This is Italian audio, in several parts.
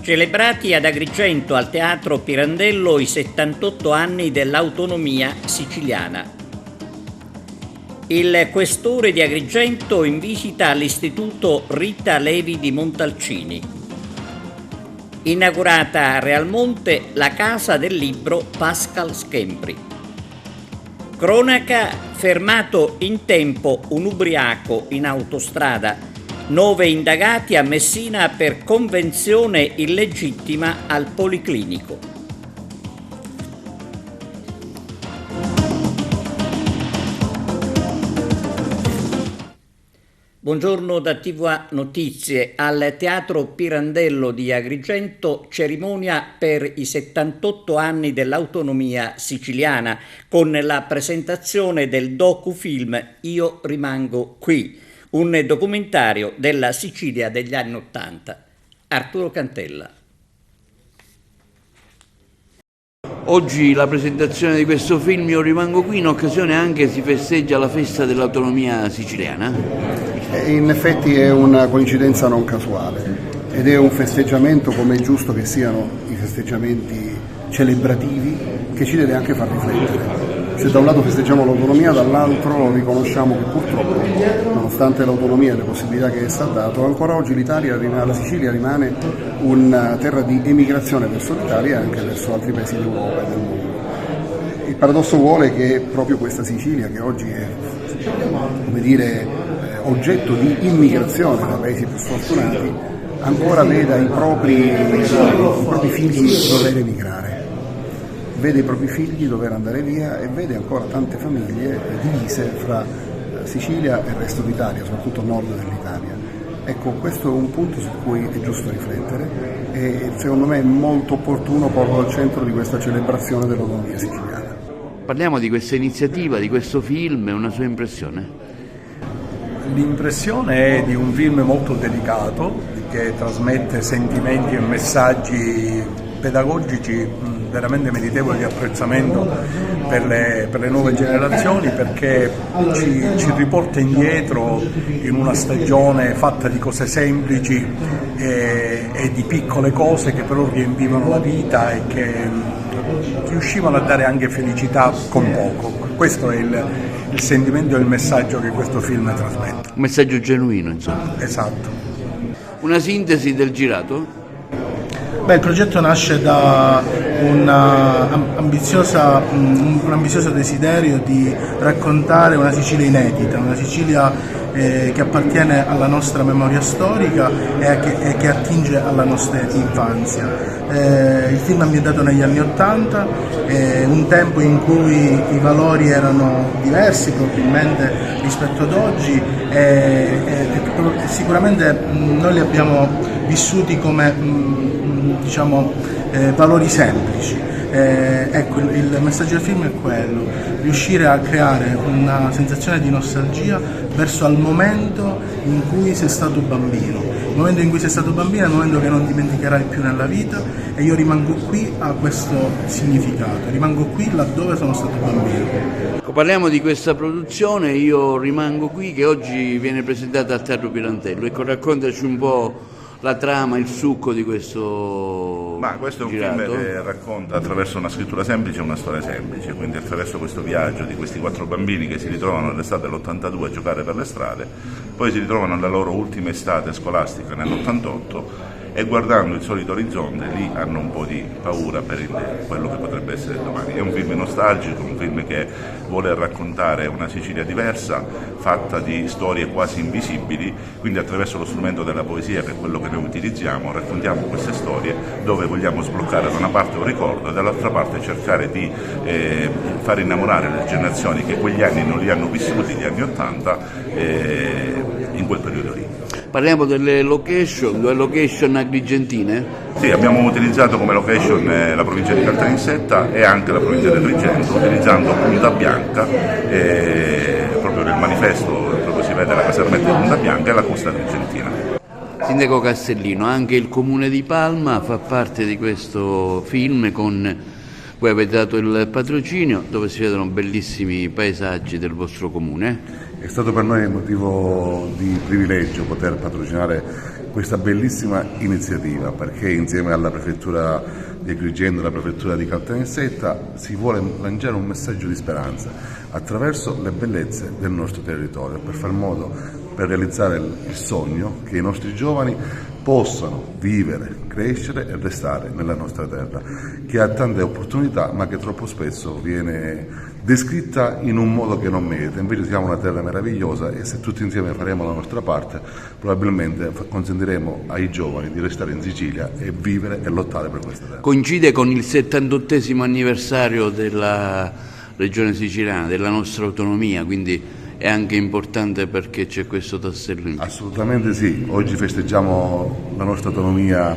Celebrati ad Agrigento al Teatro Pirandello i 78 anni dell'autonomia siciliana. Il questore di Agrigento in visita all'Istituto Rita Levi di Montalcini. Inaugurata a Realmonte la Casa del Libro Pascal Schembri. Cronaca: fermato in tempo un ubriaco in autostrada. 9 indagati a Messina per convenzione illegittima al Policlinico. Buongiorno da TVA Notizie. Al Teatro Pirandello di Agrigento, cerimonia per i 78 anni dell'autonomia siciliana, con la presentazione del docufilm Io rimango qui, un documentario della Sicilia degli anni '80. Arturo Cantella. Oggi la presentazione di questo film Io rimango qui, in occasione anche si festeggia la festa dell'autonomia siciliana. In effetti è una coincidenza non casuale ed è un festeggiamento, come è giusto che siano i festeggiamenti celebrativi, che ci deve anche far riflettere. Se da un lato festeggiamo l'autonomia, dall'altro riconosciamo che purtroppo, nonostante l'autonomia e le possibilità che essa ha dato, ancora oggi la Sicilia rimane una terra di emigrazione verso l'Italia e anche verso altri paesi d'Europa e del mondo. Il paradosso vuole che proprio questa Sicilia, che oggi è, come dire, oggetto di immigrazione da paesi più sfortunati, ancora veda i propri figli dover emigrare. Vede i propri figli dover andare via e vede ancora tante famiglie divise fra Sicilia e il resto d'Italia, soprattutto il nord dell'Italia. Ecco, questo è un punto su cui è giusto riflettere e secondo me è molto opportuno porlo al centro di questa celebrazione dell'autonomia siciliana. Parliamo di questa iniziativa, di questo film, una sua impressione? L'impressione è di un film molto delicato, che trasmette sentimenti e messaggi pedagogici veramente meritevoli di apprezzamento per le nuove generazioni, perché ci riporta indietro in una stagione fatta di cose semplici e di piccole cose che però riempivano la vita e che riuscivano a dare anche felicità con poco. Questo è il sentimento e il messaggio che questo film trasmette. Un messaggio genuino, insomma. Esatto. Una sintesi del girato? Il progetto nasce da un ambizioso desiderio di raccontare una Sicilia inedita, una Sicilia che appartiene alla nostra memoria storica e che attinge alla nostra infanzia. Il film è ambientato negli anni '80, un tempo in cui i valori erano diversi probabilmente rispetto ad oggi e sicuramente noi li abbiamo vissuti come valori semplici. Ecco, il messaggio del film è quello: riuscire a creare una sensazione di nostalgia verso al momento in cui sei stato bambino. Il momento in cui sei stato bambino è il momento che non dimenticherai più nella vita, e io rimango qui a questo significato, rimango qui laddove sono stato bambino. Parliamo di questa produzione Io rimango qui, che oggi viene presentata al Teatro Pirandello. Ecco, raccontaci un po' la trama, il succo di questo questo è un girato. film che racconta attraverso una scrittura semplice una storia semplice, quindi attraverso questo viaggio di questi 4 bambini che si ritrovano nell'estate dell'82 a giocare per le strade, poi si ritrovano alla loro ultima estate scolastica nell'88 e guardando il solito orizzonte lì hanno un po' di paura per quello che potrebbe essere domani. È un film nostalgico, un film che vuole raccontare una Sicilia diversa, fatta di storie quasi invisibili, quindi attraverso lo strumento della poesia, che è quello che noi utilizziamo, raccontiamo queste storie dove vogliamo sbloccare da una parte un ricordo e dall'altra parte cercare di far innamorare le generazioni che quegli anni non li hanno vissuti, gli anni '80, in quel periodo lì. Parliamo delle location, 2 location agrigentine? Sì, abbiamo utilizzato come location la provincia di Caltanissetta e anche la provincia di Agrigento, utilizzando Punta Bianca, proprio nel manifesto proprio si vede la casermetta di Punta Bianca e la costa argentina. Sindaco Castellino, anche il comune di Palma fa parte di questo film, voi avete dato il patrocinio dove si vedono bellissimi paesaggi del vostro comune. È stato per noi motivo di privilegio poter patrocinare questa bellissima iniziativa, perché insieme alla Prefettura di Agrigento e alla Prefettura di Caltanissetta si vuole lanciare un messaggio di speranza attraverso le bellezze del nostro territorio, per far modo, per realizzare il sogno che i nostri giovani possano vivere, crescere e restare nella nostra terra, che ha tante opportunità ma che troppo spesso viene descritta in un modo che non merita. Invece siamo una terra meravigliosa e se tutti insieme faremo la nostra parte probabilmente consentiremo ai giovani di restare in Sicilia e vivere e lottare per questa terra. Coincide con il 78° anniversario della regione siciliana, della nostra autonomia, quindi è anche importante perché c'è questo tassello in più. Assolutamente sì, oggi festeggiamo la nostra autonomia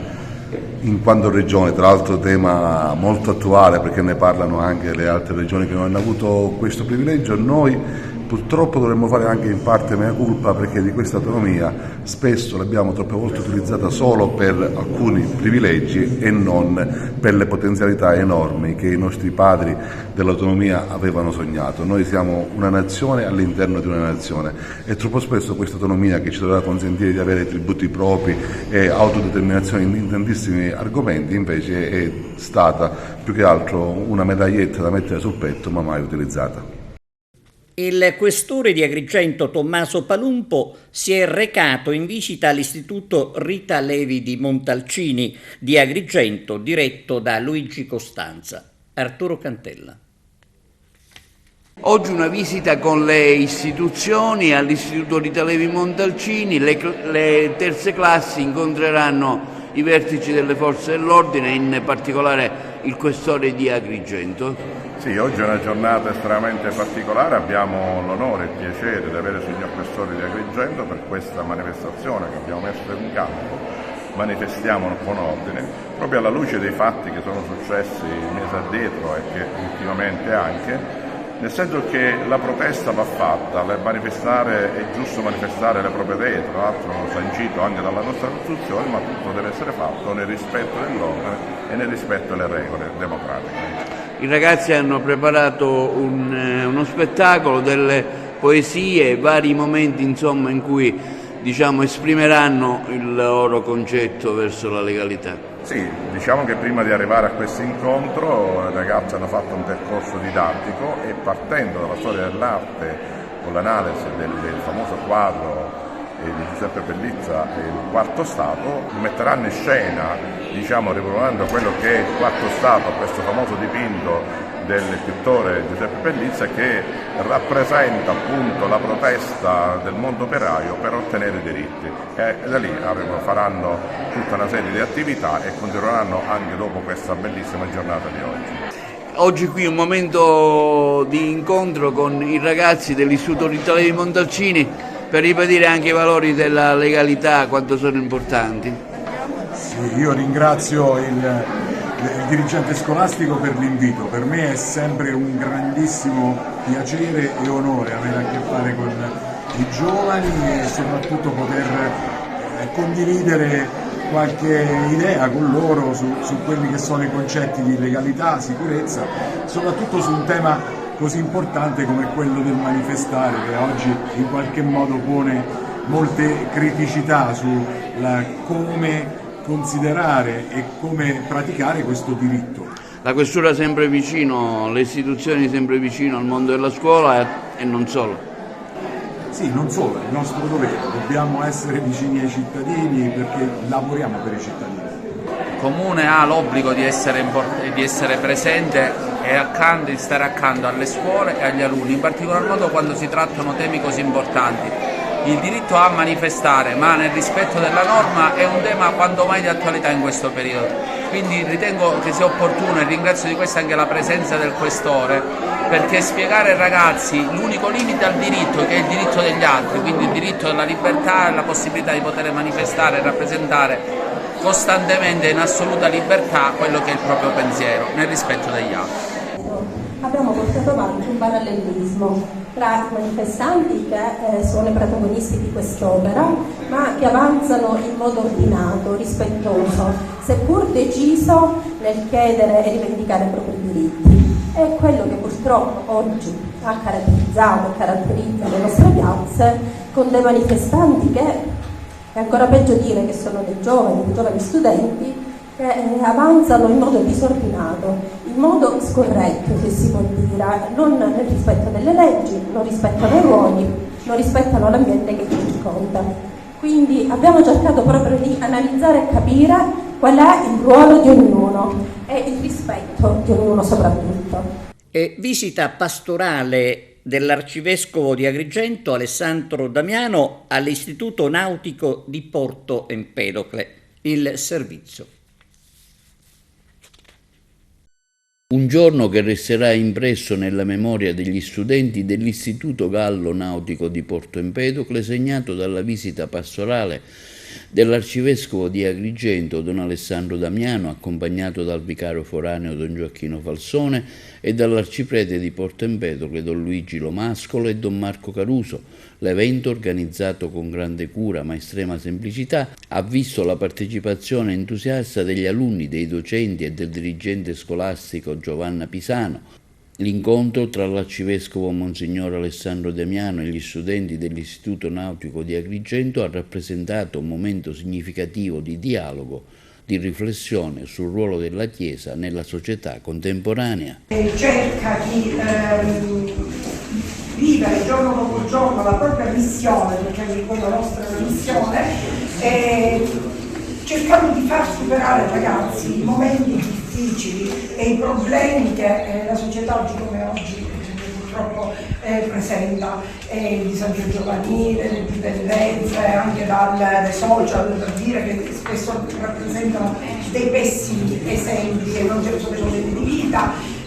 in quanto regione, tra l'altro tema molto attuale perché ne parlano anche le altre regioni che non hanno avuto questo privilegio. Noi purtroppo dovremmo fare anche in parte mea culpa perché di questa autonomia spesso l'abbiamo troppe volte utilizzata solo per alcuni privilegi e non per le potenzialità enormi che i nostri padri dell'autonomia avevano sognato. Noi siamo una nazione all'interno di una nazione e troppo spesso questa autonomia che ci doveva consentire di avere tributi propri e autodeterminazione in tantissimi argomenti invece è stata più che altro una medaglietta da mettere sul petto ma mai utilizzata. Il questore di Agrigento Tommaso Palumpo si è recato in visita all'Istituto Rita Levi di Montalcini di Agrigento, diretto da Luigi Costanza. Arturo Cantella. Oggi una visita con le istituzioni all'Istituto Rita Levi Montalcini. Le terze classi incontreranno i vertici delle forze dell'ordine, in particolare il questore di Agrigento. Sì, oggi è una giornata estremamente particolare, abbiamo l'onore e il piacere di avere il signor Questore di Agrigento per questa manifestazione che abbiamo messo in campo. Manifestiamo con ordine, proprio alla luce dei fatti che sono successi mesi addietro e che ultimamente anche, nel senso che la protesta va fatta, è giusto manifestare le proprie idee, tra l'altro sancito anche dalla nostra Costituzione, ma tutto deve essere fatto nel rispetto dell'ordine e nel rispetto delle regole democratiche. I ragazzi hanno preparato uno spettacolo, delle poesie, vari momenti insomma in cui esprimeranno il loro concetto verso la legalità. Sì, diciamo che prima di arrivare a questo incontro i ragazzi hanno fatto un percorso didattico e partendo dalla storia dell'arte con l'analisi del famoso quadro di Giuseppe Pellizza, il Quarto Stato, metteranno in scena, riproponendo quello che è il Quarto Stato, questo famoso dipinto del pittore Giuseppe Pellizza che rappresenta appunto la protesta del mondo operaio per ottenere i diritti e da lì faranno tutta una serie di attività e continueranno anche dopo questa bellissima giornata di oggi. Oggi qui un momento di incontro con i ragazzi dell'Istituto Rita Levi Montalcini per ribadire anche i valori della legalità, quanto sono importanti. Sì, io ringrazio il dirigente scolastico per l'invito. Per me è sempre un grandissimo piacere e onore avere a che fare con i giovani e soprattutto poter condividere qualche idea con loro su quelli che sono i concetti di legalità, sicurezza, soprattutto su un tema così importante come quello del manifestare, che oggi in qualche modo pone molte criticità su come considerare e come praticare questo diritto. La questura sempre vicino, le istituzioni sempre vicino al mondo della scuola e non solo. Sì, non solo, è il nostro dovere, dobbiamo essere vicini ai cittadini perché lavoriamo per i cittadini. Il Comune ha l'obbligo di essere presente e di stare accanto alle scuole e agli alunni, in particolar modo quando si trattano temi così importanti. Il diritto a manifestare, ma nel rispetto della norma, è un tema quanto mai di attualità in questo periodo. Quindi ritengo che sia opportuno, e ringrazio di questo anche la presenza del Questore, perché spiegare ai ragazzi l'unico limite al diritto, che è il diritto degli altri, quindi il diritto alla libertà e la possibilità di poter manifestare e rappresentare costantemente in assoluta libertà quello che è il proprio pensiero, nel rispetto degli altri. Abbiamo portato avanti un parallelismo tra i manifestanti che sono i protagonisti di quest'opera, ma che avanzano in modo ordinato, rispettoso, seppur deciso nel chiedere e rivendicare i propri diritti. È quello che purtroppo oggi ha caratterizzato e caratterizza le nostre piazze, con dei manifestanti che, è ancora peggio dire che sono dei giovani studenti, che avanzano in modo disordinato, in modo scorretto, se si può dire, non nel rispetto delle leggi, non rispettano i ruoli, non rispettano l'ambiente che ci circonda. Quindi abbiamo cercato proprio di analizzare e capire qual è il ruolo di ognuno e il rispetto di ognuno soprattutto. Visita pastorale dell'Arcivescovo di Agrigento Alessandro Damiano all'Istituto Nautico di Porto Empedocle. Il servizio. Un giorno che resterà impresso nella memoria degli studenti dell'Istituto Gallo Nautico di Porto Empedocle, segnato dalla visita pastorale dell'Arcivescovo di Agrigento Don Alessandro Damiano, accompagnato dal vicario foraneo Don Gioacchino Falsone e dall'arciprete di Porto Empedocle Don Luigi Lomascolo e Don Marco Caruso. L'evento, organizzato con grande cura ma estrema semplicità, ha visto la partecipazione entusiasta degli alunni, dei docenti e del dirigente scolastico Giovanna Pisano. L'incontro tra l'arcivescovo Monsignor Alessandro Damiano e gli studenti dell'Istituto Nautico di Agrigento ha rappresentato un momento significativo di dialogo, di riflessione sul ruolo della Chiesa nella società contemporanea. Cerca di vivere giorno dopo giorno la propria missione, perché la nostra è una missione, cercando di far superare ai ragazzi i momenti difficili e i problemi che la società oggi come oggi purtroppo presenta, il disagio giovanile, le dipendenze anche dai social, per dire che spesso rappresentano dei pessimi esempi che non sono dei modelli di vita.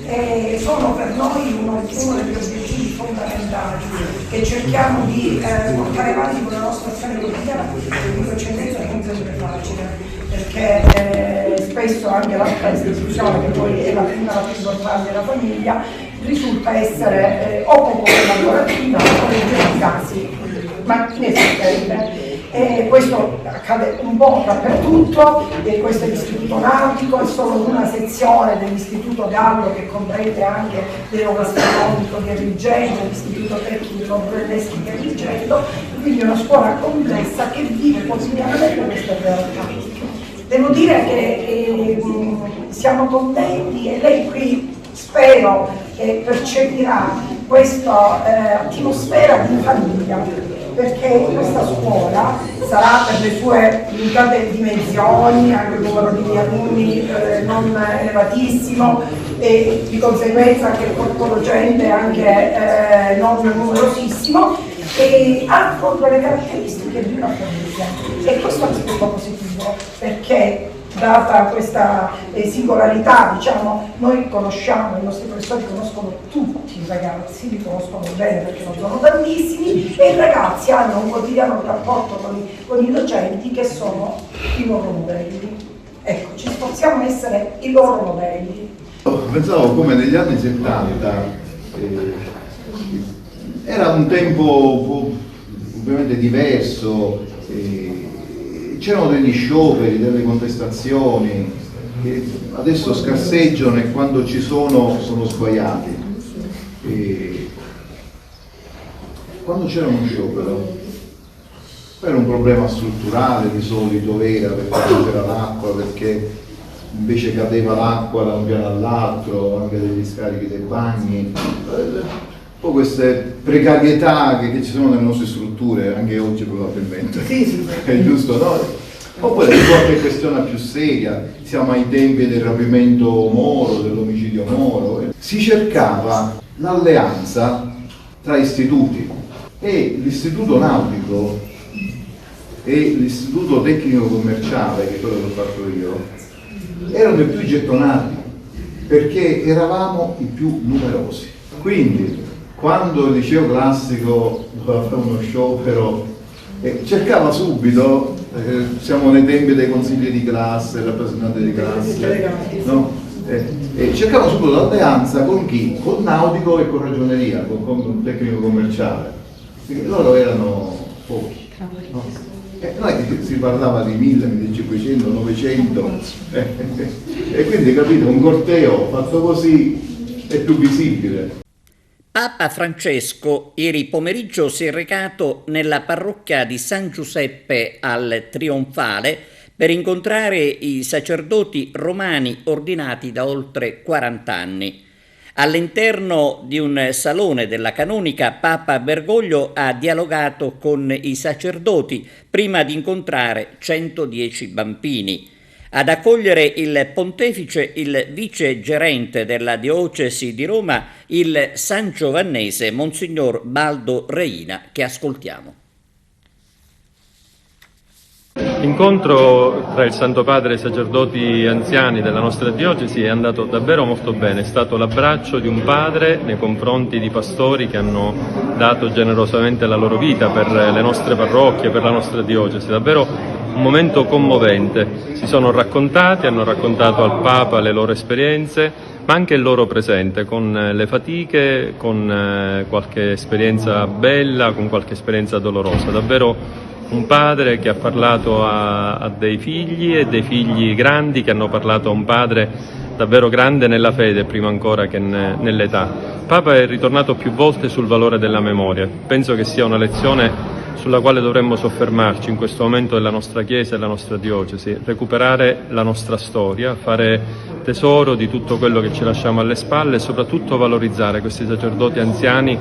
Sono per noi uno degli obiettivi fondamentali che cerchiamo di portare avanti con la nostra azione quotidiana. Il docente non è sempre facile, perché spesso anche l'altra istituzione, che poi è la prima, la più importante, la famiglia, risulta essere o poco collaborativa o in certi casi ma inesistente. Questo accade un po' dappertutto, questo è l'istituto nautico, è solo una sezione dell'istituto Gallo che comprende anche l'Enogastronomico di Agrigento, l'istituto tecnico Brunelleschi di Agrigento, quindi è una scuola complessa che vive quotidianamente questa realtà. Devo dire che siamo contenti e lei qui spero percepirà questa atmosfera di famiglia, perché questa scuola sarà per le sue limitate dimensioni, anche il numero di alunni non elevatissimo e di conseguenza anche il corpo docente anche non numerosissimo, e ha proprio le caratteristiche di una famiglia, e questo è un aspetto positivo, perché data questa singolarità, diciamo, noi conosciamo, i nostri professori conoscono tutti i ragazzi, li conoscono bene perché non sono tantissimi, e i ragazzi hanno un quotidiano rapporto con i docenti che sono i loro modelli. Ecco, ci sforziamo a essere i loro modelli. Pensavo come negli anni 70 era un tempo ovviamente diverso, c'erano degli scioperi, delle contestazioni che adesso scarseggiano e quando ci sono sguaiati. Quando c'era uno sciopero era un problema strutturale, di solito era perché non c'era l'acqua, perché invece cadeva l'acqua da un piano all'altro, anche degli scarichi dei bagni. Un po' queste precarietà che ci sono nelle nostre strutture, anche oggi probabilmente. Sì. È giusto, no? Oppure qualche questione più seria, siamo ai tempi del rapimento Moro, dell'omicidio Moro. Si cercava l'alleanza tra istituti, e l'istituto nautico e l'istituto tecnico commerciale, che è quello che ho fatto io, erano i più gettonati, perché eravamo i più numerosi. Quindi quando il liceo classico doveva fare uno sciopero, cercava subito, siamo nei tempi dei consigli di classe, rappresentanti di classe, no? Cercava subito l'alleanza con chi? Con nautico e con ragioneria, con il tecnico commerciale, perché loro erano pochi, no? Noi si parlava di 1000, 1500, 900 e quindi capito, un corteo fatto così è più visibile. Papa Francesco ieri pomeriggio si è recato nella parrocchia di San Giuseppe al Trionfale per incontrare i sacerdoti romani ordinati da oltre 40 anni. All'interno di un salone della canonica, Papa Bergoglio ha dialogato con i sacerdoti prima di incontrare 110 bambini. Ad accogliere il pontefice il vice gerente della diocesi di Roma, il San Giovannese Monsignor Baldo Reina, che ascoltiamo. L'incontro tra il Santo Padre e i sacerdoti anziani della nostra diocesi è andato davvero molto bene, è stato l'abbraccio di un padre nei confronti di pastori che hanno dato generosamente la loro vita per le nostre parrocchie, per la nostra diocesi, davvero un momento commovente. Si sono raccontati, hanno raccontato al Papa le loro esperienze, ma anche il loro presente, con le fatiche, con qualche esperienza bella, con qualche esperienza dolorosa, davvero un padre che ha parlato a dei figli e dei figli grandi che hanno parlato a un padre davvero grande nella fede prima ancora che nell'età. Papa è ritornato più volte sul valore della memoria. Penso che sia una lezione sulla quale dovremmo soffermarci in questo momento della nostra Chiesa e della nostra diocesi, recuperare la nostra storia, fare tesoro di tutto quello che ci lasciamo alle spalle e soprattutto valorizzare questi sacerdoti anziani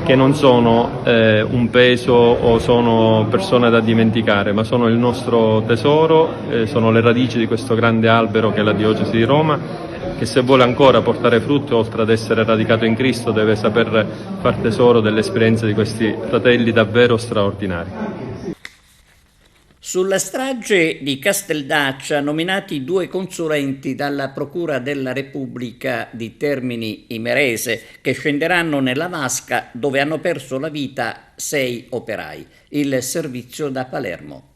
che non sono un peso o sono persone da dimenticare, ma sono il nostro tesoro, sono le radici di questo grande albero che è la diocesi di Roma, che se vuole ancora portare frutto, oltre ad essere radicato in Cristo, deve saper far tesoro delle esperienze di questi fratelli davvero straordinari. Sulla strage di Casteldaccia, nominati 2 consulenti dalla Procura della Repubblica di Termini Imerese, che scenderanno nella vasca dove hanno perso la vita 6 operai. Il servizio da Palermo.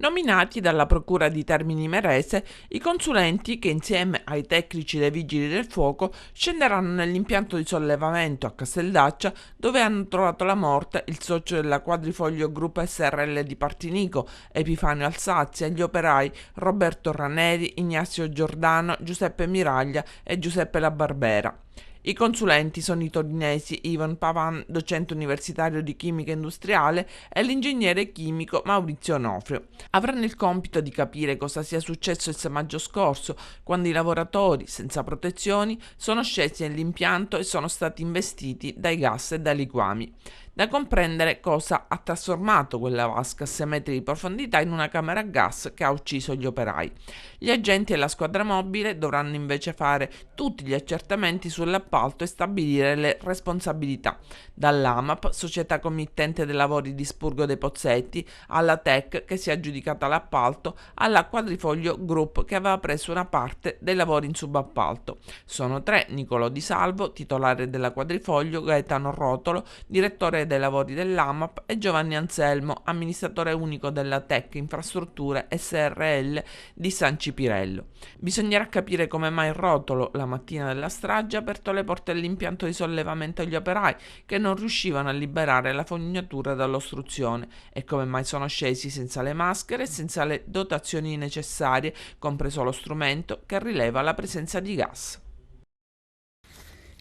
Nominati dalla Procura di Termini Imerese, i consulenti che insieme ai tecnici dei Vigili del Fuoco scenderanno nell'impianto di sollevamento a Casteldaccia dove hanno trovato la morte il socio della Quadrifoglio Group SRL di Partinico, Epifanio Alsazia, e gli operai Roberto Raneri, Ignazio Giordano, Giuseppe Miraglia e Giuseppe La Barbera. I consulenti sono i torinesi Ivan Pavan, docente universitario di chimica industriale, e l'ingegnere chimico Maurizio Onofrio. Avranno il compito di capire cosa sia successo il 6 maggio scorso, quando i lavoratori, senza protezioni, sono scesi nell'impianto e sono stati investiti dai gas e dai liquami. Da comprendere cosa ha trasformato quella vasca a 6 metri di profondità in una camera a gas che ha ucciso gli operai. Gli agenti e la squadra mobile dovranno invece fare tutti gli accertamenti sull'appalto e stabilire le responsabilità, dall'AMAP, società committente dei lavori di Spurgo dei Pozzetti, alla TEC che si è aggiudicata l'appalto, alla Quadrifoglio Group che aveva preso una parte dei lavori in subappalto. Sono 3: Nicolò Di Salvo, titolare della Quadrifoglio, Gaetano Rotolo, direttore dei lavori dell'AMAP, e Giovanni Anselmo, amministratore unico della TEC Infrastrutture SRL di San Cipirello. Bisognerà capire come mai Rotolo, la mattina della strage, ha aperto le porte dell'impianto di sollevamento agli operai che non riuscivano a liberare la fognatura dall'ostruzione, e come mai sono scesi senza le maschere e senza le dotazioni necessarie, compreso lo strumento che rileva la presenza di gas.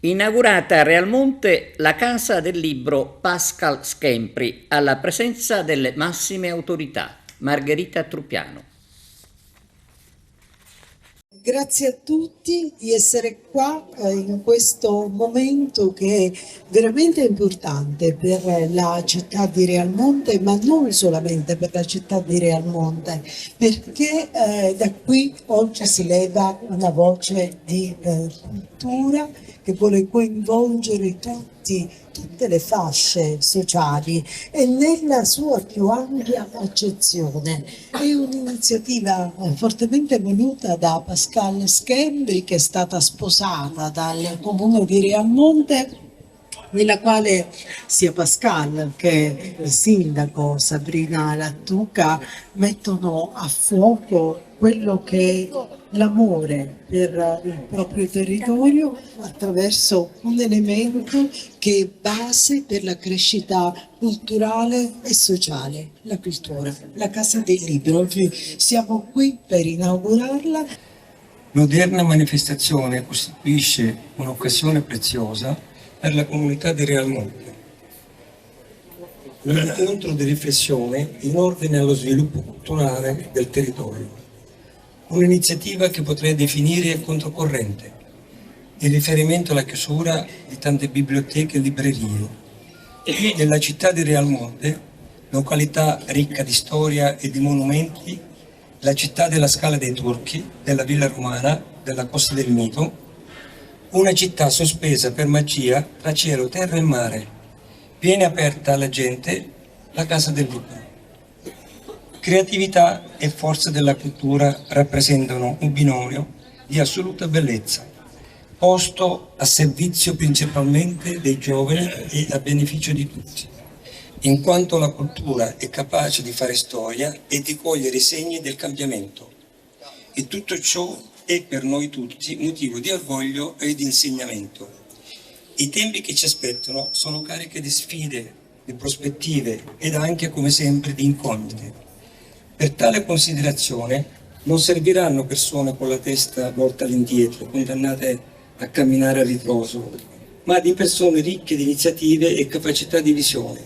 Inaugurata a Realmonte la Casa del Libro Pascal Schempri, alla presenza delle massime autorità. Margherita Truppiano. Grazie a tutti di essere qua in questo momento che è veramente importante per la città di Realmonte, ma non solamente per la città di Realmonte, perché da qui oggi si leva una voce di cultura che vuole coinvolgere tutte le fasce sociali e nella sua più ampia accezione. È un'iniziativa fortemente voluta da Pascal Schempri, che è stata sposata dal comune di Realmonte, nella quale sia Pascal che il sindaco Sabrina Lattuca mettono a fuoco quello che è l'amore per il proprio territorio attraverso un elemento che è base per la crescita culturale e sociale, la cultura, la Casa del Libro. Oggi siamo qui per inaugurarla. L'odierna manifestazione costituisce un'occasione preziosa per la comunità di Realmonte. Un incontro di riflessione in ordine allo sviluppo culturale del territorio. Un'iniziativa che potrei definire controcorrente, in riferimento alla chiusura di tante biblioteche e librerie. E nella città di Realmonte, località ricca di storia e di monumenti, la città della Scala dei Turchi, della Villa Romana, della Costa del Mito, una città sospesa per magia tra cielo, terra e mare. Viene aperta alla gente la Casa del Libro. Creatività e forza della cultura rappresentano un binomio di assoluta bellezza, posto a servizio principalmente dei giovani e a beneficio di tutti, in quanto la cultura è capace di fare storia e di cogliere i segni del cambiamento. E tutto ciò è per noi tutti motivo di orgoglio e di insegnamento. I tempi che ci aspettano sono carichi di sfide, di prospettive ed anche, come sempre, di incognite. Per tale considerazione non serviranno persone con la testa volta all'indietro, condannate a camminare a ritroso, ma di persone ricche di iniziative e capacità di visione,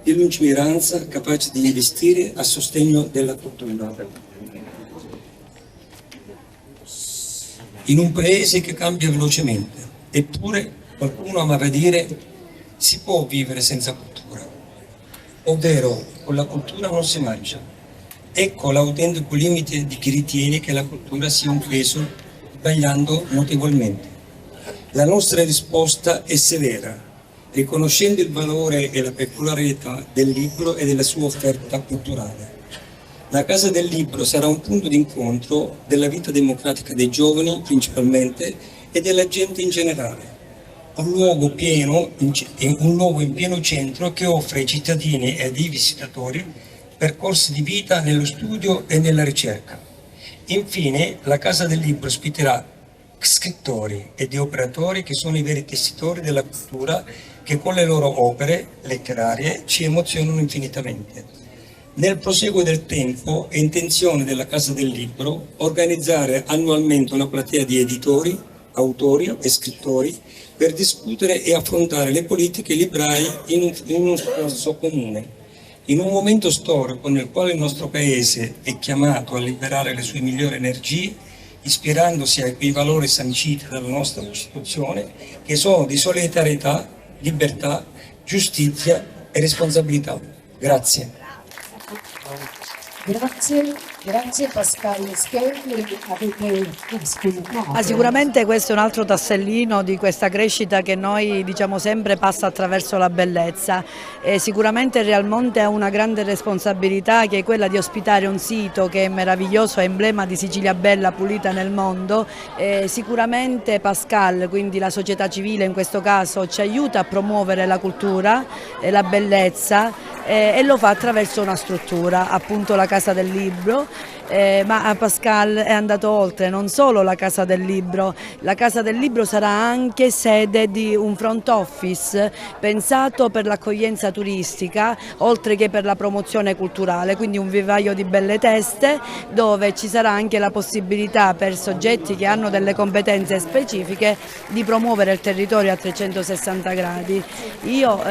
di lungimiranza, capaci di investire a sostegno della cultura. In un paese che cambia velocemente, eppure qualcuno amava dire si può vivere senza cultura, ovvero con la cultura non si mangia. Ecco l'autentico limite di chi ritiene che la cultura sia un peso, sbagliando notevolmente. La nostra risposta è severa, riconoscendo il valore e la peculiarità del libro e della sua offerta culturale. La Casa del Libro sarà un punto d'incontro della vita democratica dei giovani principalmente e della gente in generale. Un luogo in pieno centro che offre ai cittadini e ai visitatori percorsi di vita nello studio e nella ricerca. Infine, la Casa del Libro ospiterà scrittori ed operatori che sono i veri tessitori della cultura, che con le loro opere letterarie ci emozionano infinitamente. Nel proseguo del tempo è intenzione della Casa del Libro organizzare annualmente una platea di editori, autori e scrittori per discutere e affrontare le politiche librarie in uno sforzo comune. In un momento storico nel quale il nostro Paese è chiamato a liberare le sue migliori energie, ispirandosi a quei valori sanciti dalla nostra Costituzione, che sono di solidarietà, libertà, giustizia e responsabilità. Grazie. Grazie Pascal Scherli, avete ascoltato. Sicuramente questo è un altro tassellino di questa crescita che noi diciamo sempre passa attraverso la bellezza. Sicuramente Realmonte ha una grande responsabilità, che è quella di ospitare un sito che è meraviglioso, è emblema di Sicilia bella, pulita nel mondo. Sicuramente Pascal, quindi la società civile in questo caso, ci aiuta a promuovere la cultura e la bellezza, e lo fa attraverso una struttura, appunto la Casa del Libro. Ma Pascal è andato oltre, non solo la Casa del Libro. La Casa del Libro sarà anche sede di un front office pensato per l'accoglienza turistica, oltre che per la promozione culturale, quindi un vivaio di belle teste dove ci sarà anche la possibilità per soggetti che hanno delle competenze specifiche di promuovere il territorio a 360 gradi. Io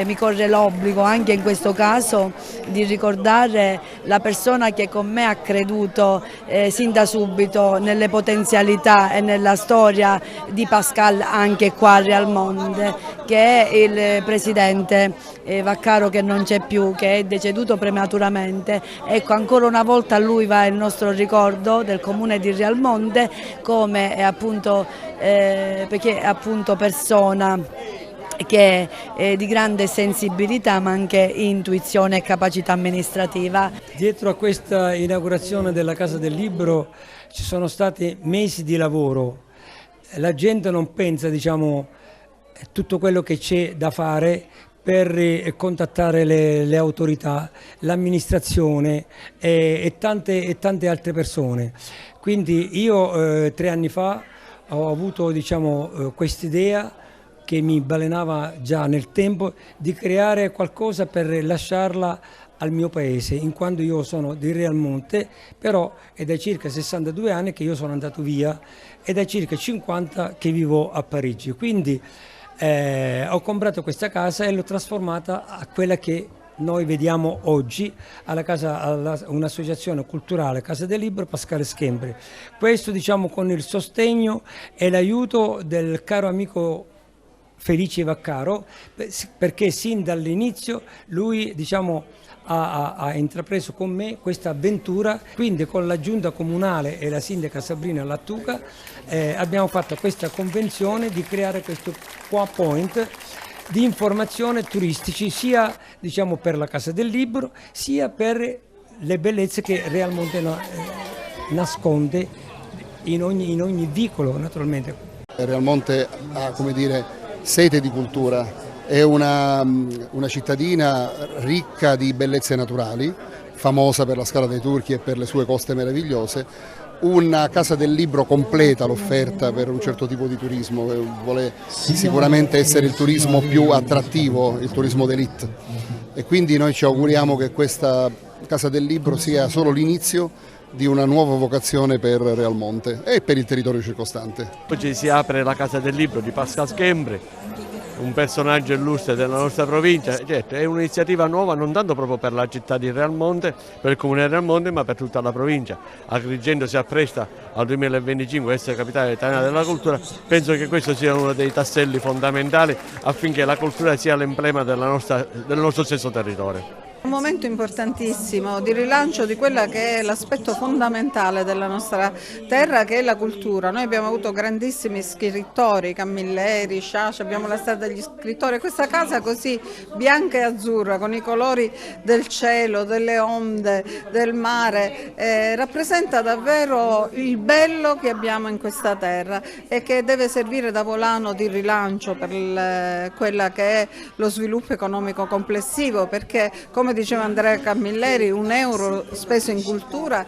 mi corre l'obbligo anche in questo caso di ricordare la persona che con me ha creduto sin da subito nelle potenzialità e nella storia di Pascal anche qua a Realmonte, che è il presidente Vaccaro, che non c'è più, che è deceduto prematuramente. Ecco, ancora una volta a lui va il nostro ricordo del comune di Realmonte, come appunto perché è appunto persona che è di grande sensibilità ma anche intuizione e capacità amministrativa. Dietro a questa inaugurazione della Casa del Libro ci sono stati mesi di lavoro. La gente non pensa, diciamo, tutto quello che c'è da fare per contattare le autorità, l'amministrazione e tante altre persone. Quindi io 3 anni fa ho avuto, diciamo, quest'idea che mi balenava già nel tempo, di creare qualcosa per lasciarla al mio paese, in quanto io sono di Realmonte, però è da circa 62 anni che io sono andato via e da circa 50 che vivo a Parigi. Quindi ho comprato questa casa e l'ho trasformata a quella che noi vediamo oggi un'associazione culturale Casa del Libro Pascale Schembri. Questo diciamo con il sostegno e l'aiuto del caro amico Felice Vaccaro, perché sin dall'inizio lui diciamo ha intrapreso con me questa avventura, quindi con la giunta comunale e la sindaca Sabrina Lattuca abbiamo fatto questa convenzione di creare questo point di informazione turistici sia diciamo per la Casa del Libro sia per le bellezze che Realmonte nasconde in ogni vicolo naturalmente. Realmonte ha, come dire, sete di cultura. È una cittadina ricca di bellezze naturali, famosa per la Scala dei Turchi e per le sue coste meravigliose. Una Casa del Libro completa l'offerta per un certo tipo di turismo, che vuole sicuramente essere il turismo più attrattivo, il turismo d'élite. E quindi noi ci auguriamo che questa Casa del Libro sia solo l'inizio di una nuova vocazione per Realmonte e per il territorio circostante. Oggi si apre la Casa del Libro di Pascale Schembri, un personaggio illustre della nostra provincia. Certo, è un'iniziativa nuova non tanto proprio per la città di Realmonte, per il comune di Realmonte, ma per tutta la provincia. Agrigento si appresta al 2025 a essere capitale italiana della cultura. Penso che questo sia uno dei tasselli fondamentali affinché la cultura sia l'emblema del nostro stesso territorio. Un momento importantissimo di rilancio di quella che è l'aspetto fondamentale della nostra terra, che è la cultura. Noi abbiamo avuto grandissimi scrittori, Camilleri, Sciascia, abbiamo la strada degli scrittori. Questa casa così bianca e azzurra, con i colori del cielo, delle onde, del mare, rappresenta davvero il bello che abbiamo in questa terra e che deve servire da volano di rilancio per quella che è lo sviluppo economico complessivo, perché come diceva Andrea Camilleri, €1 speso in cultura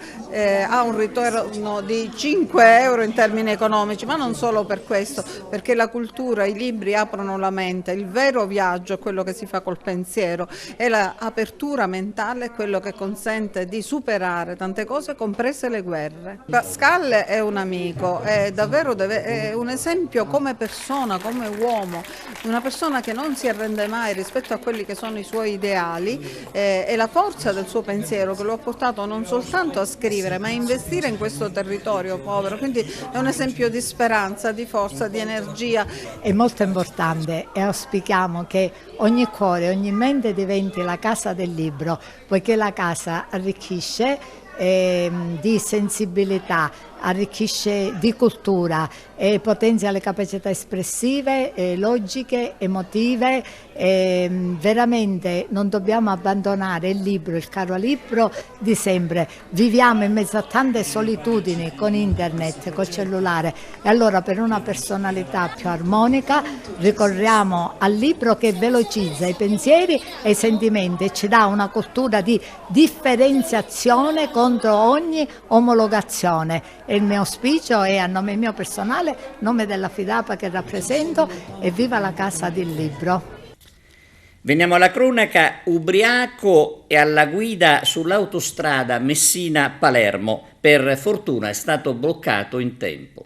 ha un ritorno di €5 in termini economici, ma non solo per questo, perché la cultura, i libri aprono la mente, il vero viaggio è quello che si fa col pensiero e l'apertura mentale è quello che consente di superare tante cose, comprese le guerre. Pascale è un amico, è davvero è un esempio come persona, come uomo, una persona che non si arrende mai rispetto a quelli che sono i suoi ideali. E la forza del suo pensiero che lo ha portato non soltanto a scrivere ma a investire in questo territorio povero, quindi è un esempio di speranza, di forza, di energia. È molto importante e auspichiamo che ogni cuore, ogni mente diventi la Casa del Libro, poiché la casa arricchisce di sensibilità, arricchisce di cultura e potenzia le capacità espressive, logiche, emotive. Veramente non dobbiamo abbandonare il libro, il caro libro di sempre. Viviamo in mezzo a tante solitudini con internet, col cellulare, e allora per una personalità più armonica ricorriamo al libro che velocizza i pensieri e i sentimenti e ci dà una cultura di differenziazione contro ogni omologazione. E il mio auspicio è, a nome mio personale, nome della FIDAPA che rappresento, e viva la Casa del Libro. Veniamo alla cronaca. Ubriaco e alla guida sull'autostrada Messina-Palermo. Per fortuna è stato bloccato in tempo.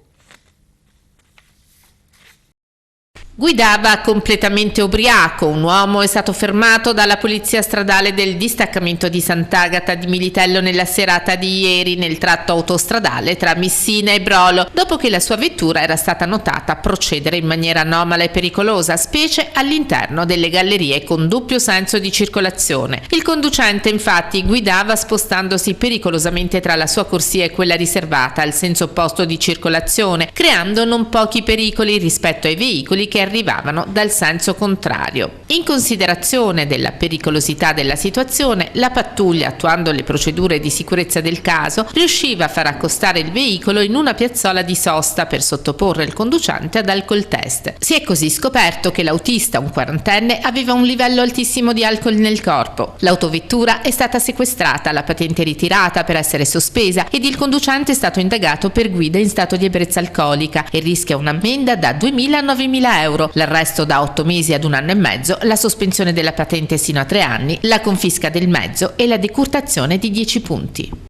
Guidava completamente ubriaco. Un uomo è stato fermato dalla polizia stradale del distaccamento di Sant'Agata di Militello nella serata di ieri nel tratto autostradale tra Messina e Brolo, dopo che la sua vettura era stata notata procedere in maniera anomala e pericolosa, specie all'interno delle gallerie con doppio senso di circolazione. Il conducente infatti guidava spostandosi pericolosamente tra la sua corsia e quella riservata al senso opposto di circolazione, creando non pochi pericoli rispetto ai veicoli che arrivavano dal senso contrario. In considerazione della pericolosità della situazione, la pattuglia, attuando le procedure di sicurezza del caso, riusciva a far accostare il veicolo in una piazzola di sosta per sottoporre il conducente ad alcol test. Si è così scoperto che l'autista, un quarantenne, aveva un livello altissimo di alcol nel corpo. L'autovettura è stata sequestrata, la patente ritirata per essere sospesa ed il conducente è stato indagato per guida in stato di ebbrezza alcolica e rischia un'ammenda da 2.000 a 9.000 euro euro, l'arresto da 8 mesi ad 1 anno e mezzo, la sospensione della patente sino a 3 anni, la confisca del mezzo e la decurtazione di 10 punti.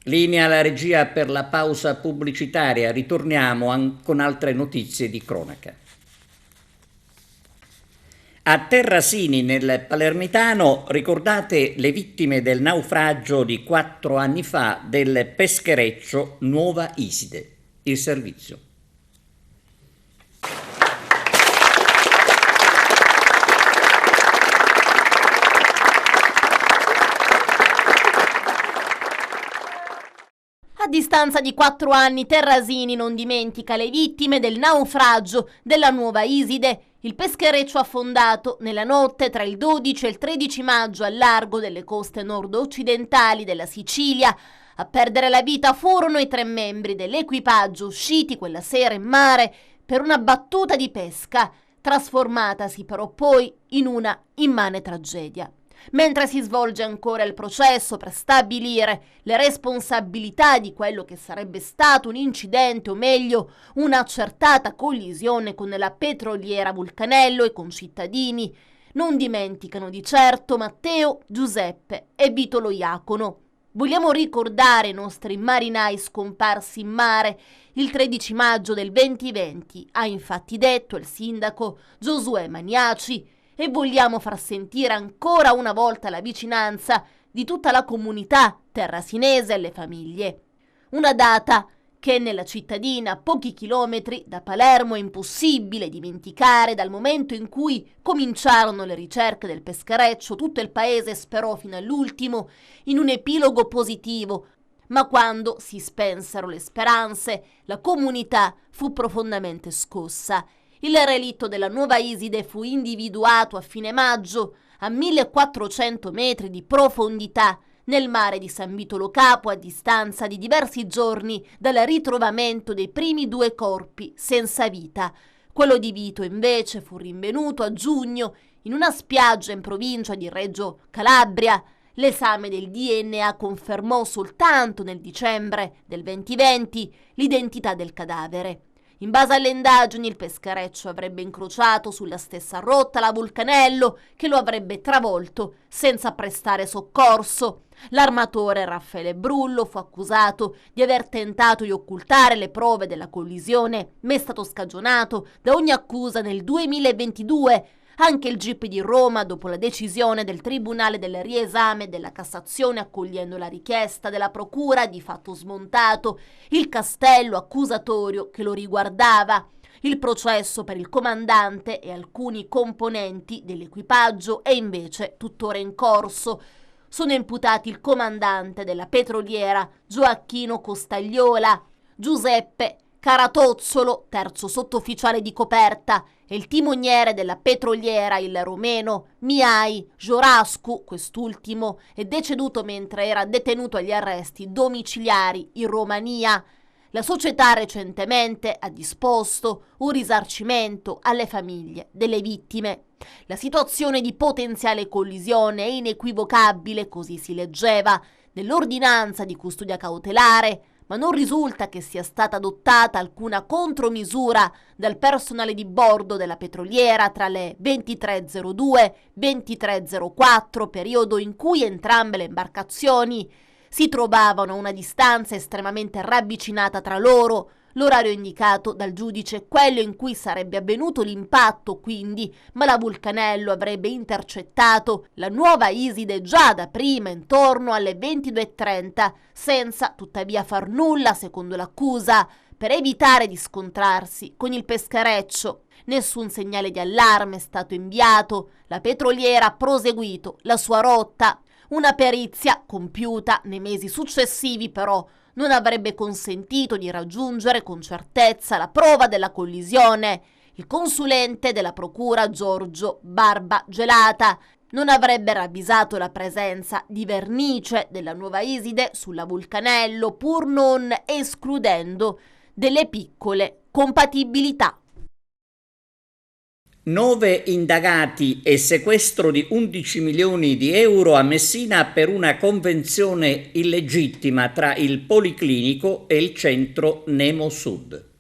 Linea alla regia per la pausa pubblicitaria, ritorniamo con altre notizie di cronaca. A Terrasini, nel Palermitano, ricordate le vittime del naufragio di 4 anni fa del peschereccio Nuova Iside. Il servizio. A distanza di 4 anni, Terrasini non dimentica le vittime del naufragio della Nuova Iside, il peschereccio affondato nella notte tra il 12 e il 13 maggio al largo delle coste nord-occidentali della Sicilia. A perdere la vita furono i 3 membri dell'equipaggio usciti quella sera in mare per una battuta di pesca, trasformatasi però poi in una immane tragedia. Mentre si svolge ancora il processo per stabilire le responsabilità di quello che sarebbe stato un incidente, o meglio un'accertata collisione con la petroliera Vulcanello, i concittadini non dimenticano di certo Matteo, Giuseppe e Vito Lo Iacono. Vogliamo ricordare i nostri marinai scomparsi in mare. Il 13 maggio del 2020 ha infatti detto il sindaco Giosuè Maniaci, e vogliamo far sentire ancora una volta la vicinanza di tutta la comunità terrasinese alle famiglie. Una data che nella cittadina a pochi chilometri da Palermo è impossibile dimenticare. Dal momento in cui cominciarono le ricerche del peschereccio, tutto il paese sperò fino all'ultimo in un epilogo positivo, ma quando si spensero le speranze, la comunità fu profondamente scossa. Il relitto della Nuova Iside fu individuato a fine maggio a 1400 metri di profondità nel mare di San Vito Lo Capo, a distanza di diversi giorni dal ritrovamento dei primi 2 corpi senza vita. Quello di Vito invece fu rinvenuto a giugno in una spiaggia in provincia di Reggio Calabria. L'esame del DNA confermò soltanto nel dicembre del 2020 l'identità del cadavere. In base alle indagini, il peschereccio avrebbe incrociato sulla stessa rotta la Vulcanello, che lo avrebbe travolto senza prestare soccorso. L'armatore Raffaele Brullo fu accusato di aver tentato di occultare le prove della collisione, ma è stato scagionato da ogni accusa nel 2022. Anche il GIP di Roma, dopo la decisione del Tribunale del Riesame della Cassazione accogliendo la richiesta della Procura, ha di fatto smontato il castello accusatorio che lo riguardava. Il processo per il comandante e alcuni componenti dell'equipaggio è invece tuttora in corso. Sono imputati il comandante della petroliera Gioacchino Costagliola, Giuseppe Caratozzolo, terzo sottufficiale di coperta, e il timoniere della petroliera, il romeno Mihai Giorascu. Quest'ultimo è deceduto mentre era detenuto agli arresti domiciliari in Romania. La società recentemente ha disposto un risarcimento alle famiglie delle vittime. La situazione di potenziale collisione è inequivocabile, così si leggeva nell'ordinanza di custodia cautelare, ma non risulta che sia stata adottata alcuna contromisura dal personale di bordo della petroliera tra le 23:02 e 23:04, periodo in cui entrambe le imbarcazioni si trovavano a una distanza estremamente ravvicinata tra loro. L'orario indicato dal giudice è quello in cui sarebbe avvenuto l'impatto, quindi, ma la Vulcanello avrebbe intercettato la Nuova Iside già da prima, intorno alle 22:30, senza tuttavia far nulla, secondo l'accusa, per evitare di scontrarsi con il peschereccio. Nessun segnale di allarme è stato inviato, la petroliera ha proseguito la sua rotta. Una perizia compiuta nei mesi successivi però non avrebbe consentito di raggiungere con certezza la prova della collisione. Il consulente della procura Giorgio Barba Gelata non avrebbe ravvisato la presenza di vernice della Nuova Iside sulla Vulcanello, pur non escludendo delle piccole compatibilità. 9 indagati e sequestro di 11 milioni di euro a Messina per una convenzione illegittima tra il Policlinico e il centro Nemo Sud.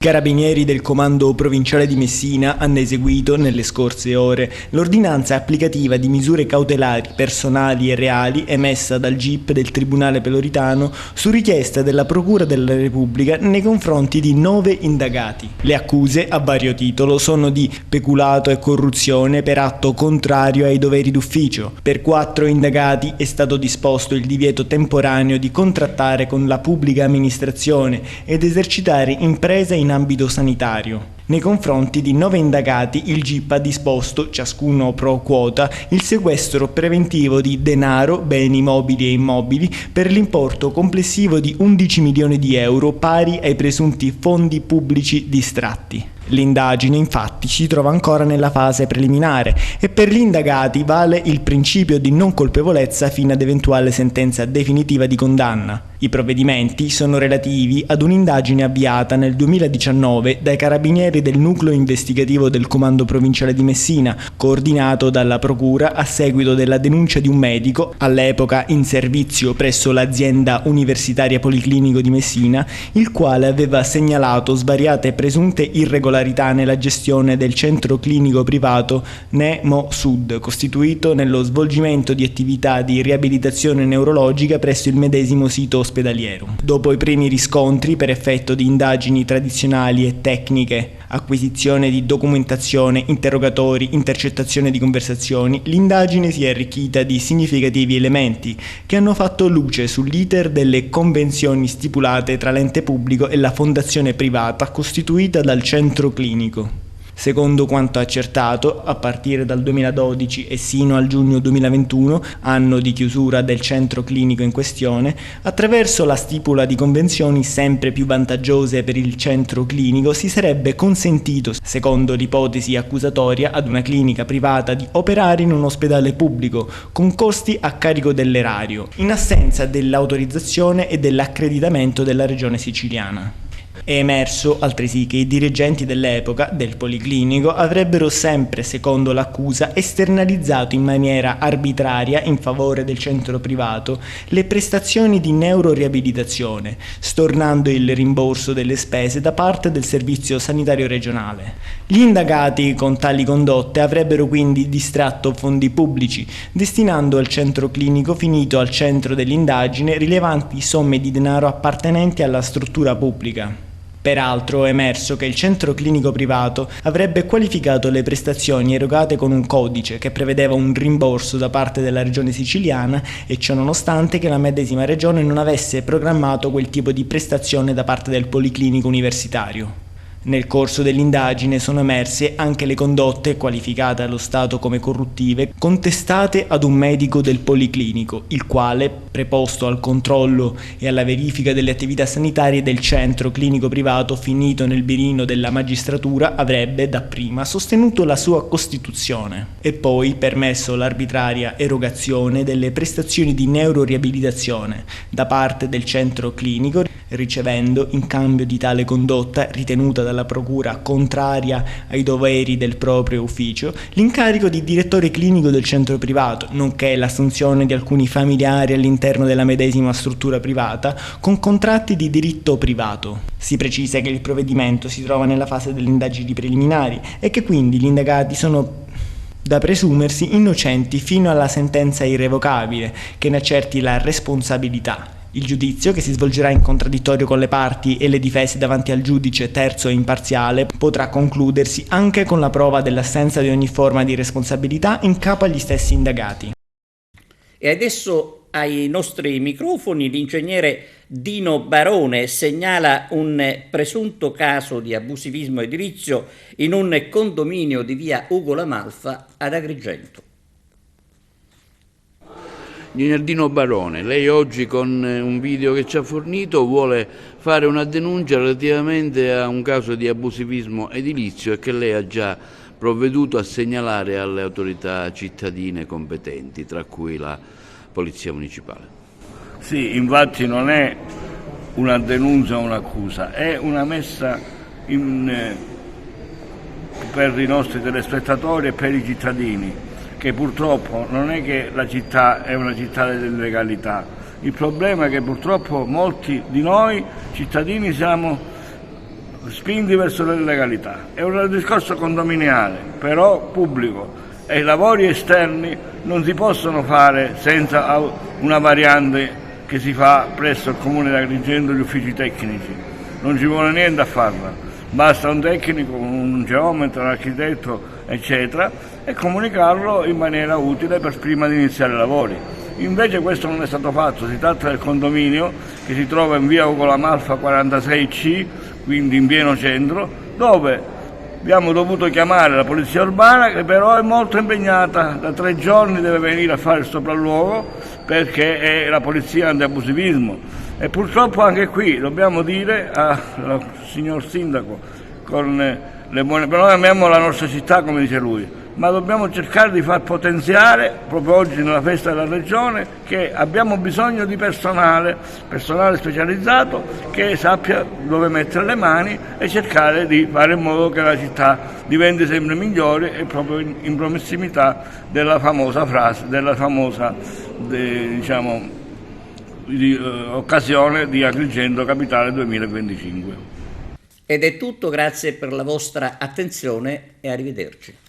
Carabinieri del Comando Provinciale di Messina hanno eseguito nelle scorse ore l'ordinanza applicativa di misure cautelari personali e reali emessa dal GIP del Tribunale Peloritano su richiesta della Procura della Repubblica nei confronti di 9 indagati. Le accuse, a vario titolo, sono di peculato e corruzione per atto contrario ai doveri d'ufficio. Per 4 indagati è stato disposto il divieto temporaneo di contrattare con la pubblica amministrazione ed esercitare impresa in ambito sanitario. Nei confronti di 9 indagati il GIP ha disposto, ciascuno pro quota, il sequestro preventivo di denaro, beni mobili e immobili per l'importo complessivo di 11 milioni di euro pari ai presunti fondi pubblici distratti. L'indagine infatti si trova ancora nella fase preliminare e per gli indagati vale il principio di non colpevolezza fino ad eventuale sentenza definitiva di condanna. I provvedimenti sono relativi ad un'indagine avviata nel 2019 dai carabinieri del nucleo investigativo del Comando Provinciale di Messina, coordinato dalla Procura a seguito della denuncia di un medico, all'epoca in servizio presso l'azienda universitaria Policlinico di Messina, il quale aveva segnalato svariate presunte irregolarità nella gestione del centro clinico privato Nemo Sud, costituito nello svolgimento di attività di riabilitazione neurologica presso il medesimo sito ospedaliero. Dopo i primi riscontri per effetto di indagini tradizionali e tecniche, acquisizione di documentazione, interrogatori, intercettazione di conversazioni, l'indagine si è arricchita di significativi elementi che hanno fatto luce sull'iter delle convenzioni stipulate tra l'ente pubblico e la fondazione privata costituita dal centro clinico. Secondo quanto accertato, a partire dal 2012 e sino al giugno 2021, anno di chiusura del centro clinico in questione, attraverso la stipula di convenzioni sempre più vantaggiose per il centro clinico si sarebbe consentito, secondo l'ipotesi accusatoria, ad una clinica privata di operare in un ospedale pubblico con costi a carico dell'erario, in assenza dell'autorizzazione e dell'accreditamento della regione siciliana. È emerso altresì che i dirigenti dell'epoca del Policlinico avrebbero sempre, secondo l'accusa, esternalizzato in maniera arbitraria in favore del centro privato le prestazioni di neuroriabilitazione, stornando il rimborso delle spese da parte del Servizio Sanitario Regionale. Gli indagati con tali condotte avrebbero quindi distratto fondi pubblici, destinando al centro clinico finito al centro dell'indagine rilevanti somme di denaro appartenenti alla struttura pubblica. Peraltro è emerso che il centro clinico privato avrebbe qualificato le prestazioni erogate con un codice che prevedeva un rimborso da parte della regione siciliana e ciò nonostante che la medesima regione non avesse programmato quel tipo di prestazione da parte del Policlinico universitario. Nel corso dell'indagine sono emerse anche le condotte, qualificate allo Stato come corruttive, contestate ad un medico del Policlinico, il quale, preposto al controllo e alla verifica delle attività sanitarie del centro clinico privato finito nel mirino della magistratura, avrebbe dapprima sostenuto la sua costituzione e poi permesso l'arbitraria erogazione delle prestazioni di neuroriabilitazione da parte del centro clinico, ricevendo in cambio di tale condotta ritenuta dalla Procura contraria ai doveri del proprio ufficio l'incarico di direttore clinico del centro privato, nonché l'assunzione di alcuni familiari all'interno della medesima struttura privata con contratti di diritto privato. Si precisa che il provvedimento si trova nella fase delle indagini preliminari e che quindi gli indagati sono da presumersi innocenti fino alla sentenza irrevocabile che ne accerti la responsabilità. Il giudizio, che si svolgerà in contraddittorio con le parti e le difese davanti al giudice terzo e imparziale, potrà concludersi anche con la prova dell'assenza di ogni forma di responsabilità in capo agli stessi indagati. E adesso ai nostri microfoni l'ingegnere Dino Barone segnala un presunto caso di abusivismo edilizio in un condominio di via Ugo La Malfa ad Agrigento. Dino Barone, lei oggi con un video che ci ha fornito vuole fare una denuncia relativamente a un caso di abusivismo edilizio e che lei ha già provveduto a segnalare alle autorità cittadine competenti, tra cui la Polizia Municipale. Sì, infatti non è una denuncia o un'accusa, è una messa per i nostri telespettatori e per i cittadini, che purtroppo non è che la città è una città dell'illegalità. Il problema è che purtroppo molti di noi cittadini siamo spinti verso l'illegalità. È un discorso condominiale, però pubblico, e i lavori esterni non si possono fare senza una variante che si fa presso il Comune di Agrigento, gli uffici tecnici. Non ci vuole niente a farla, basta un tecnico, un geometra, un architetto, eccetera, e comunicarlo in maniera utile per prima di iniziare i lavori. Invece questo non è stato fatto, si tratta del condominio che si trova in via Ugo La Malfa 46C, quindi in pieno centro, dove abbiamo dovuto chiamare la polizia urbana, che però è molto impegnata, da 3 giorni deve venire a fare il sopralluogo perché è la polizia antiabusivismo. E purtroppo anche qui dobbiamo dire al signor sindaco, con le buone, però noi amiamo la nostra città come dice lui, ma dobbiamo cercare di far potenziare, proprio oggi nella festa della regione, che abbiamo bisogno di personale specializzato che sappia dove mettere le mani e cercare di fare in modo che la città diventi sempre migliore e proprio in prossimità della famosa frase, occasione di Agrigento Capitale 2025. Ed è tutto, grazie per la vostra attenzione e arrivederci.